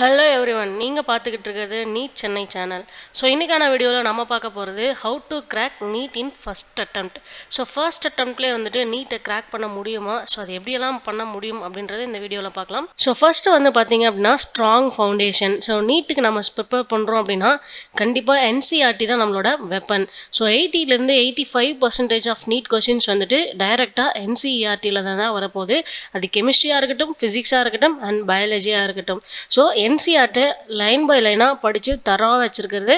Hello everyone, நீங்கள் பார்த்துக்கிட்டு இருக்கிறது நீட் சென்னை சேனல். ஸோ இன்றைக்கான வீடியோவில் நம்ம பார்க்க போகிறது how to crack NEET in first attempt. So first அட்டெம்ப்ட்லேயே வந்துட்டு நீட்டை கிராக் பண்ண முடியுமா, ஸோ அது எப்படியெல்லாம் பண்ண முடியும் அப்படின்றத இந்த வீடியோவில் பார்க்கலாம். ஸோ ஃபஸ்ட்டு வந்து பார்த்தீங்க அப்படின்னா ஸ்ட்ராங் ஃபவுண்டேஷன். ஸோ நீட்டுக்கு நம்ம ப்ரிப்பேர் பண்ணுறோம் அப்படின்னா கண்டிப்பாக என்சிஆர்டி தான் நம்மளோட வெப்பன். ஸோ 80லேருந்து 85% ஆஃப் நீட் கொஸ்டின்ஸ் வந்துட்டு டைரெக்டாக என்சிஆர்டியில் தான் வரப்போகுது. அது கெமிஸ்ட்ரியாக இருக்கட்டும், ஃபிசிக்ஸாக இருக்கட்டும் அண்ட் பயாலஜியாக இருக்கட்டும். ஸோ என்சிஆர்ட்டை லைன் பை லைனாக படித்து தரவாக வச்சுருக்கிறது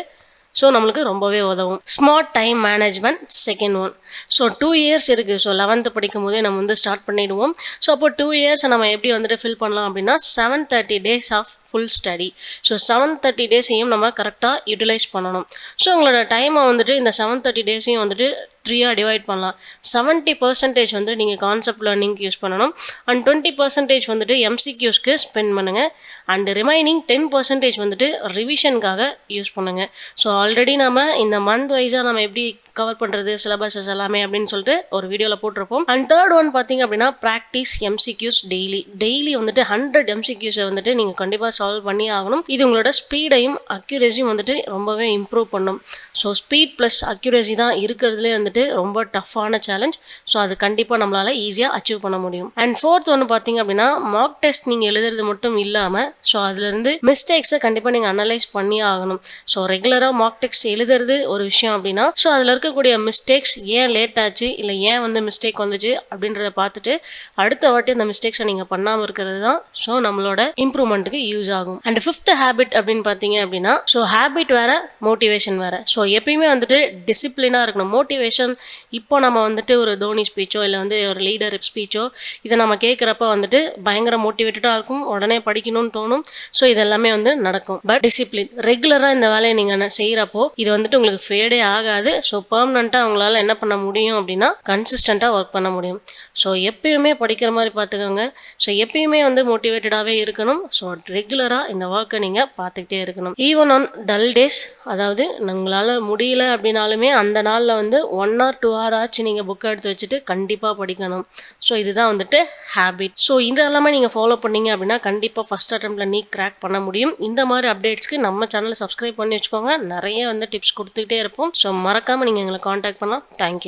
ஸோ நம்மளுக்கு ரொம்பவே உதவும். Smart time management second one. So 2 years இருக்குது. ஸோ 11th படிக்கும் போதே நம்ம வந்து ஸ்டார்ட் பண்ணிவிடுவோம். ஸோ அப்போ 2 இயர்ஸை நம்ம எப்படி வந்துட்டு ஃபில் பண்ணலாம் அப்படின்னா 730 days of full study. So 730 டேஸையும் நம்ம கரெக்டாக யூட்டிலைஸ் பண்ணணும். ஸோ உங்களோட டைமை வந்துட்டு இந்த 730 டேஸையும் வந்துட்டு 3ஆக டிவைட் பண்ணலாம். 70% வந்து நீங்கள் கான்செப்ட் லேர்னிங்க்கு யூஸ் பண்ணணும் அண்ட் 20% வந்துட்டு எம்சிக்யூஸ்க்கு ஸ்பெண்ட் பண்ணுங்கள் அண்ட் ரிமைனிங் 10% வந்துட்டு ரிவிஷனுக்காக யூஸ் பண்ணுங்கள். ஸோ ஆல்ரெடி நம்ம இந்த மந்த் வைஸாக நம்ம எப்படி கவர் பண்ணுறது சிலபஸஸ் எல்லாமே அப்படின்னு சொல்லிட்டு ஒரு வீடியோவில் போட்டிருப்போம். அண்ட் தேர்ட் ஒன் பார்த்தீங்க அப்படின்னா ப்ராக்டிஸ் எம்சிக்யூஸ் டெய்லி வந்துட்டு 100 எம்சிக்யூஸை வந்துட்டு நீங்கள் கண்டிப்பாக சால்வ் பண்ணி ஆகணும். இது உங்களோட ஸ்பீடையும் அக்யூரேசியும் வந்துட்டு ரொம்பவே இம்ப்ரூவ் பண்ணும். ஸோ ஸ்பீட் ப்ளஸ் அக்யூரேசி தான் இருக்கிறதுலே வந்துட்டு ரொம்ப டஃப்பான சேலஞ்ச். ஸோ அது கண்டிப்பாக நம்மளால் ஈஸியாக அச்சீவ் பண்ண முடியும். அண்ட் ஃபோர்த் ஒன்று பார்த்தீங்க அப்படின்னா மார்க் டெஸ்ட் நீங்கள் எழுதுறது மட்டும் இல்லாமல் ஸோ அதுலேருந்து மிஸ்டேக்ஸை கண்டிப்பாக நீங்கள் அனலைஸ் பண்ணி ஆகணும். ஸோ ரெகுலராக மார்க் டெஸ்ட் எழுதுறது ஒரு விஷயம் அப்படின்னா ஸோ அதில் இருக்கக்கூடிய மிஸ்டேக்ஸ் ஏன் லேட் ஆச்சு இல்லை ஏன் வந்து மிஸ்டேக் வந்துச்சு அப்படின்றத பார்த்துட்டு அடுத்த வாட்டி அந்த மிஸ்டேக்ஸை நீங்கள் பண்ணாமல் இருக்கிறது தான் ஸோ நம்மளோட இம்ப்ரூவ்மெண்ட்டுக்கு யூஸ் ஆகும். அண்ட் ஃபிஃப்த் ஹேபிட் அப்படின்னு பார்த்தீங்க அப்படின்னா ஸோ ஹேபிட் வேறு மோட்டிவேஷன் வேறு. ஸோ எப்பயுமே வந்துட்டு டிசிப்ளினாக இருக்கணும். மோட்டிவேஷன் இப்போ நம்ம வந்துட்டு ஒரு தோனி ஸ்பீச்சோ இல்லை வந்து ஒரு லீடர் ஸ்பீச்சோ இதை நம்ம கேட்குறப்ப வந்துட்டு பயங்கர மோட்டிவேட்டடாக இருக்கும், உடனே படிக்கணும்னு தோணும். ஸோ இதெல்லாமே வந்து நடக்கும். பட் டிசிப்ளின் ரெகுலராக இந்த வேலையை நீங்கள் செய்கிறப்போ இது வந்துட்டு உங்களுக்கு ஃபேடே ஆகாது. ஸோ பெர்மனண்ட்டாக அவங்களால என்ன பண்ண முடியும் அப்படின்னா கன்சிஸ்டண்ட்டாக ஒர்க் பண்ண முடியும். ஸோ எப்பயுமே படிக்கிற மாதிரி பார்த்துக்கோங்க. ஸோ எப்பயுமே வந்து மோட்டிவேட்டடாகவே இருக்கணும். ஸோ ரெகுலராக இந்த ஒர்க்கை நீங்கள் பார்த்துக்கிட்டே இருக்கணும். ஈவன் ஆன் டல் டேஸ், அதாவது உங்களால் முடியல அப்படின்னாலுமே அந்த நாளில் வந்து 1 or 2 hour ஆச்சு நீங்கள் புக்கை எடுத்து வச்சுட்டு கண்டிப்பாக படிக்கணும். ஸோ இதுதான் வந்துட்டு ஹேபிட். ஸோ இதெல்லாமே நீங்கள் ஃபாலோ பண்ணீங்க அப்படின்னா கண்டிப்பாக ஃபஸ்ட் அட்டெம்ப்டில் நீ கிராக் பண்ண முடியும். இந்த மாதிரி அப்டேட்ஸ்க்கு நம்ம சேனலை சப்ஸ்கிரைப் பண்ணி வச்சுக்கோங்க. நிறைய வந்து டிப்ஸ் கொடுத்துக்கிட்டே இருப்போம். ஸோ மறக்காமல் நீங்கள் எங்களை காண்டாக்ட் பண்ணலாம். தேங்க்யூ.